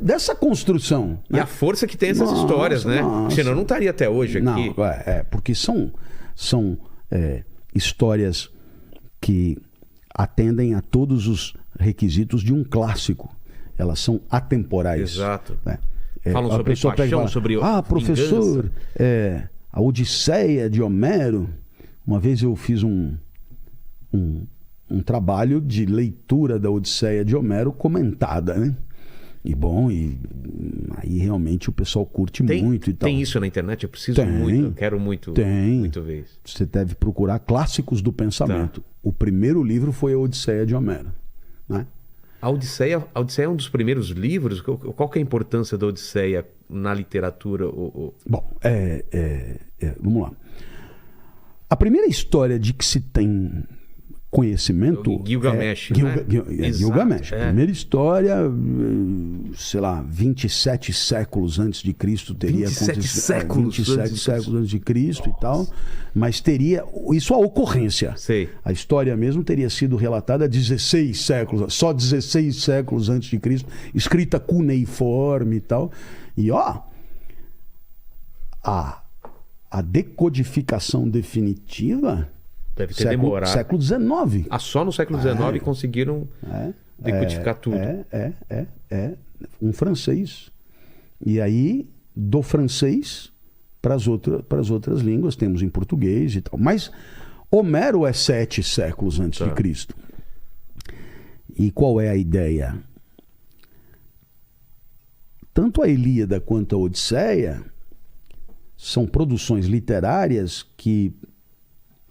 dessa construção. E a força que tem essas histórias, né? Senão não estaria até hoje aqui. Não, porque são histórias que atendem a todos os requisitos de um clássico. Elas são atemporais. Exato. Né? Falam sobre paixão, sobre professor, a Odisseia de Homero. Uma vez eu fiz um trabalho de leitura da Odisseia de Homero comentada, né? E aí realmente o pessoal curte muito e tal. Tem isso na internet? Eu preciso muito, eu quero muito ver isso. Você deve procurar clássicos do pensamento. Tá. O primeiro livro foi a Odisseia de Homero, né? A Odisseia é um dos primeiros livros? Qual que é a importância da Odisseia na literatura? Bom, vamos lá. A primeira história de que se tem conhecimento... Gilgamesh, Gilgamesh. A primeira história, sei lá, 27 séculos antes de Cristo teria acontecido. 27 séculos antes de Cristo. Nossa. E tal. Mas teria... Isso a ocorrência. Sei. A história mesmo teria sido relatada 16 séculos, só 16 séculos antes de Cristo, escrita cuneiforme e tal. E a decodificação definitiva... Deve ter demorado. Século XIX. Só no século XIX conseguiram decodificar tudo. Um francês. E aí, do francês para as outras línguas, temos em português e tal. Mas Homero é 7 séculos antes de Cristo. E qual é a ideia? Tanto a Ilíada quanto a Odisseia são produções literárias que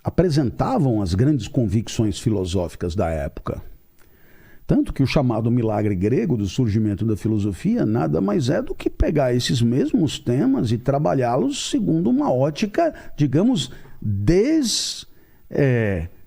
apresentavam as grandes convicções filosóficas da época. Tanto que o chamado milagre grego do surgimento da filosofia nada mais é do que pegar esses mesmos temas e trabalhá-los segundo uma ótica, digamos,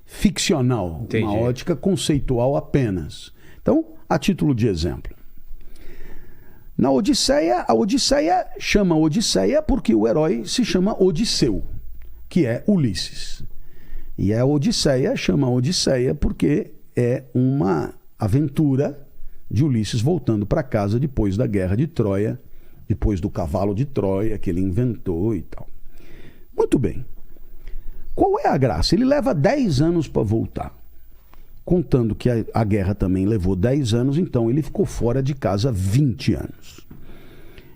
ficcional, Entendi. uma ótica conceitual apenas. Então, a título de exemplo, na Odisseia, a Odisseia chama Odisseia porque o herói se chama Odisseu, que é Ulisses. E a Odisseia chama Odisseia porque é uma aventura de Ulisses voltando para casa depois da guerra de Troia, depois do cavalo de Troia que ele inventou e tal. Muito bem. Qual é a graça? Ele leva 10 anos para voltar. Contando que a guerra também levou 10 anos, então ele ficou fora de casa 20 anos.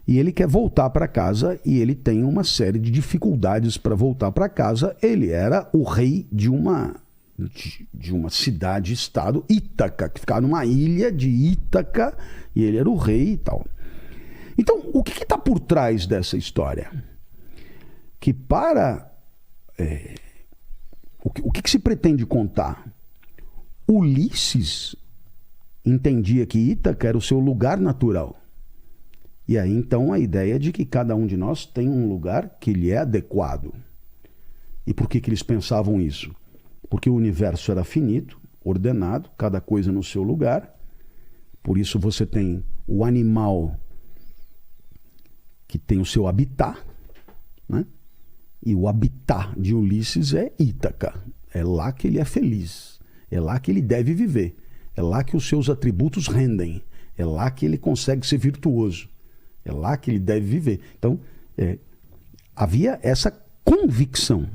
E ele quer voltar para casa e ele tem uma série de dificuldades para voltar para casa. Ele era o rei de uma cidade-estado, Ítaca, que ficava numa ilha de Ítaca, e ele era o rei e tal. Então, o que está por trás dessa história? Que o que se pretende contar? Ulisses entendia que Ítaca era o seu lugar natural. E aí, então, a ideia de que cada um de nós tem um lugar que lhe é adequado. E por que eles pensavam isso? Porque o universo era finito, ordenado, cada coisa no seu lugar. Por isso você tem o animal que tem o seu habitat, né? E o habitat de Ulisses é Ítaca. É lá que ele é feliz. É lá que ele deve viver. É lá que os seus atributos rendem. É lá que ele consegue ser virtuoso. É lá que ele deve viver. Então, havia essa convicção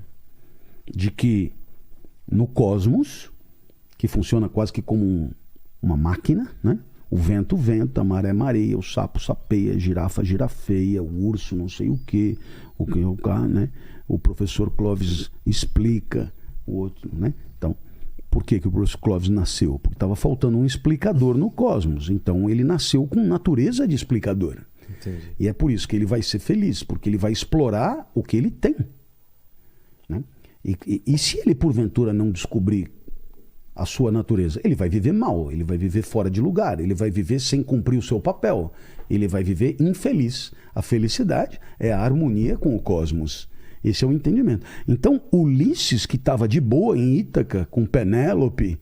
de que no cosmos, que funciona quase que como uma máquina, né? O vento venta, a maré mareia, o sapo sapeia, a girafa girafeia, o urso não sei o quê, né? O professor Clóvis explica, o outro, né? Então, por que o professor Clóvis nasceu? Porque estava faltando um explicador no cosmos. Então, ele nasceu com natureza de explicador. Entendi. E é por isso que ele vai ser feliz, porque ele vai explorar o que ele tem, né? E se ele porventura não descobrir a sua natureza, ele vai viver mal, ele vai viver fora de lugar, ele vai viver sem cumprir o seu papel, ele vai viver infeliz. A felicidade é a harmonia com o cosmos. Esse é o entendimento. Então Ulisses, que estava de boa em Ítaca com Penélope,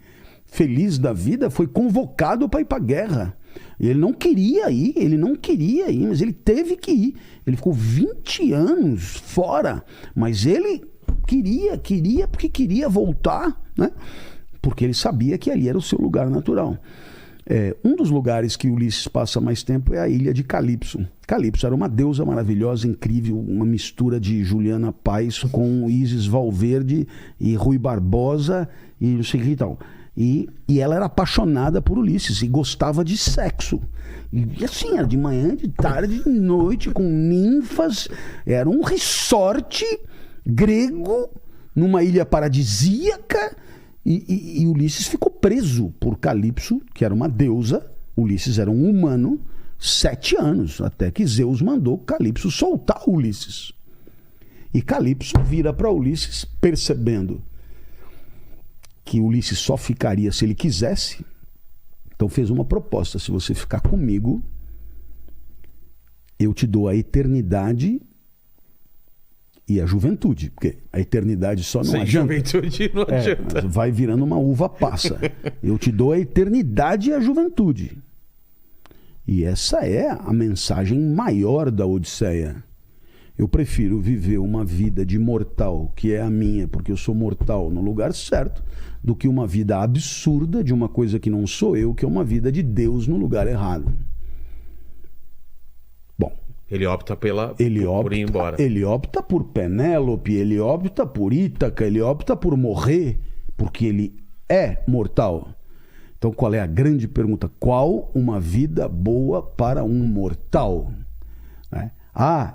feliz da vida, foi convocado para ir para a guerra. E ele não queria ir, mas ele teve que ir. Ele ficou 20 anos fora, mas ele queria porque queria voltar, né? Porque ele sabia que ali era o seu lugar natural. Um dos lugares que Ulisses passa mais tempo é a ilha de Calipso. Calipso era uma deusa maravilhosa, incrível, uma mistura de Juliana Paz com Isis Valverde e Rui Barbosa e não sei o que e tal. E ela era apaixonada por Ulisses e gostava de sexo. E assim, era de manhã, de tarde, de noite, com ninfas. Era um resort grego numa ilha paradisíaca. E Ulisses ficou preso por Calipso, que era uma deusa. Ulisses era um humano, 7 anos, até que Zeus mandou Calipso soltar Ulisses. E Calipso vira para Ulisses, percebendo que Ulisses só ficaria se ele quisesse. Então fez uma proposta: se você ficar comigo, eu te dou a eternidade e a juventude, porque a eternidade só não adianta. Juventude não adianta. Vai virando uma uva passa. Eu te dou a eternidade e a juventude. E essa é a mensagem maior da Odisseia. Eu prefiro viver uma vida de mortal, que é a minha, porque eu sou mortal no lugar certo, do que uma vida absurda de uma coisa que não sou eu, que é uma vida de Deus no lugar errado. Bom, ele opta por ir embora. Ele opta por Penélope, ele opta por Ítaca, ele opta por morrer, porque ele é mortal. Então qual é a grande pergunta? Qual uma vida boa para um mortal?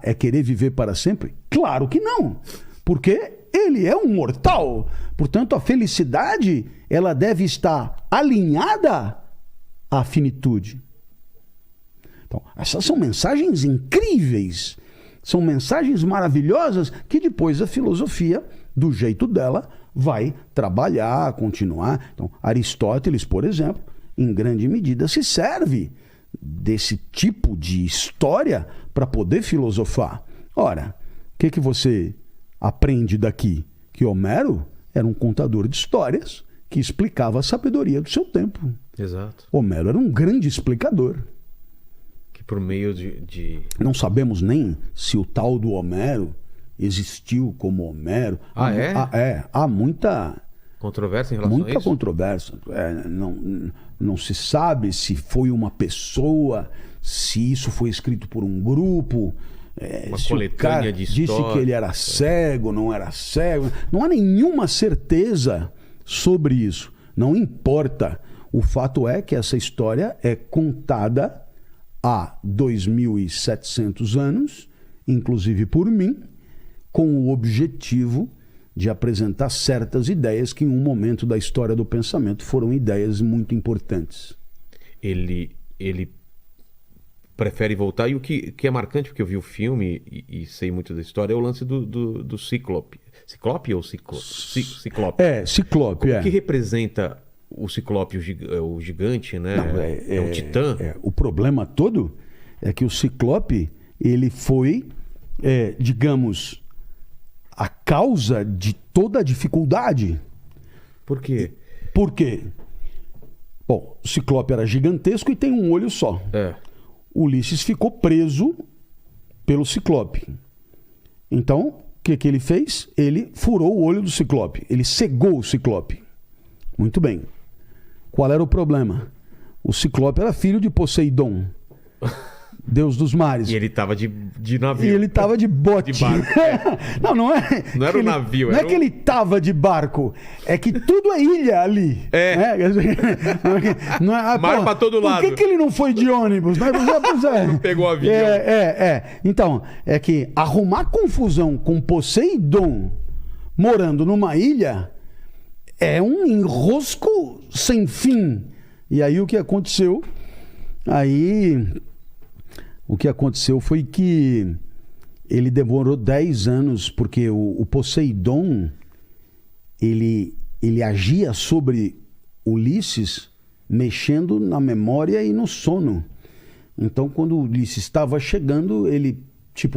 É querer viver para sempre? Claro que não, porque ele é um mortal. Portanto, a felicidade, ela deve estar alinhada à finitude. Então, essas são mensagens incríveis, são mensagens maravilhosas que depois a filosofia, do jeito dela, vai trabalhar, continuar. Então, Aristóteles, por exemplo, em grande medida se serve desse tipo de história para poder filosofar. Ora, o que você aprende daqui? Que Homero era um contador de histórias que explicava a sabedoria do seu tempo. Exato. Homero era um grande explicador. Que por meio de... Não sabemos nem se o tal do Homero existiu como Homero. Há muita... controvérsia em relação a isso? Muita controvérsia. Não se sabe se foi uma pessoa, se isso foi escrito por um grupo... Uma se coletânea de histórias. Disse que ele era cego, não era cego. Não há nenhuma certeza sobre isso. Não importa. O fato é que essa história é contada há 2.700 anos, inclusive por mim, com o objetivo de apresentar certas ideias que em um momento da história do pensamento foram ideias muito importantes. Ele prefere voltar, e o que é marcante, porque eu vi o filme e sei muito da história, é o lance do Cíclope. Ciclope ou Ciclope? Ciclope. Ciclope. O que representa o Ciclope, o gigante, né? Não, é um titã. O problema todo é que o Ciclope, ele foi, digamos, a causa de toda a dificuldade. Por quê? Por quê? Bom, o Ciclope era gigantesco e tem um olho só. Ulisses ficou preso pelo Ciclope. Então, o que ele fez? Ele furou o olho do Ciclope. Ele cegou o Ciclope. Muito bem. Qual era o problema? O Ciclope era filho de Poseidon, deus dos mares. E ele estava de navio. E ele estava de bote. De barco. Não é. Não era um navio. Não é que ele estava de barco. É que tudo é ilha ali. Mar para todo lado. Por que ele não foi de ônibus? Não pegou avião. Então, é que arrumar confusão com Poseidon morando numa ilha é um enrosco sem fim. E aí o que aconteceu? O que aconteceu foi que ele demorou 10 anos, porque o Poseidon, ele agia sobre Ulisses mexendo na memória e no sono. Então, quando Ulisses estava chegando, ele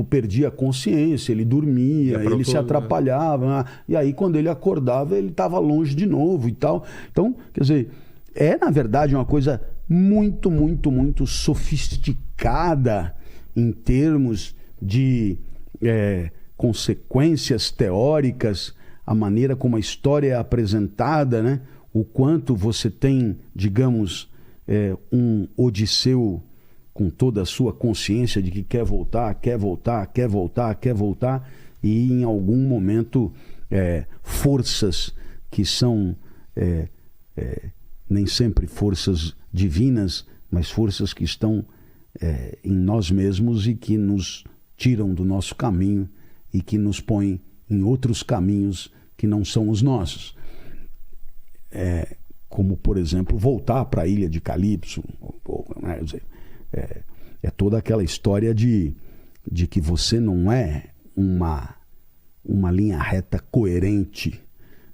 perdia a consciência, ele dormia, ele se atrapalhava. E aí, quando ele acordava, ele estava longe de novo e tal. Então, quer dizer, na verdade, uma coisa muito, muito, muito sofisticada em termos de consequências teóricas, a maneira como a história é apresentada, né? O quanto você tem, digamos, um Odisseu com toda a sua consciência de que quer voltar, e em algum momento forças que são nem sempre forças divinas, mas forças que estão em nós mesmos e que nos tiram do nosso caminho e que nos põem em outros caminhos que não são os nossos. Como, por exemplo, voltar para a ilha de Calypso. Né? É toda aquela história de que você não é uma linha reta coerente,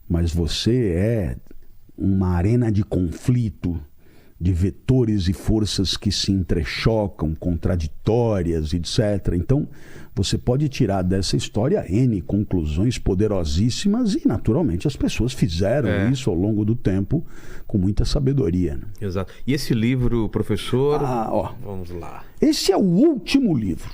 mas você é uma arena de conflito, de vetores e forças que se entrechocam, contraditórias, etc. Então, você pode tirar dessa história N conclusões poderosíssimas e, naturalmente, as pessoas fizeram isso ao longo do tempo com muita sabedoria. Né? Exato. E esse livro, professor? Vamos lá. Esse é o último livro.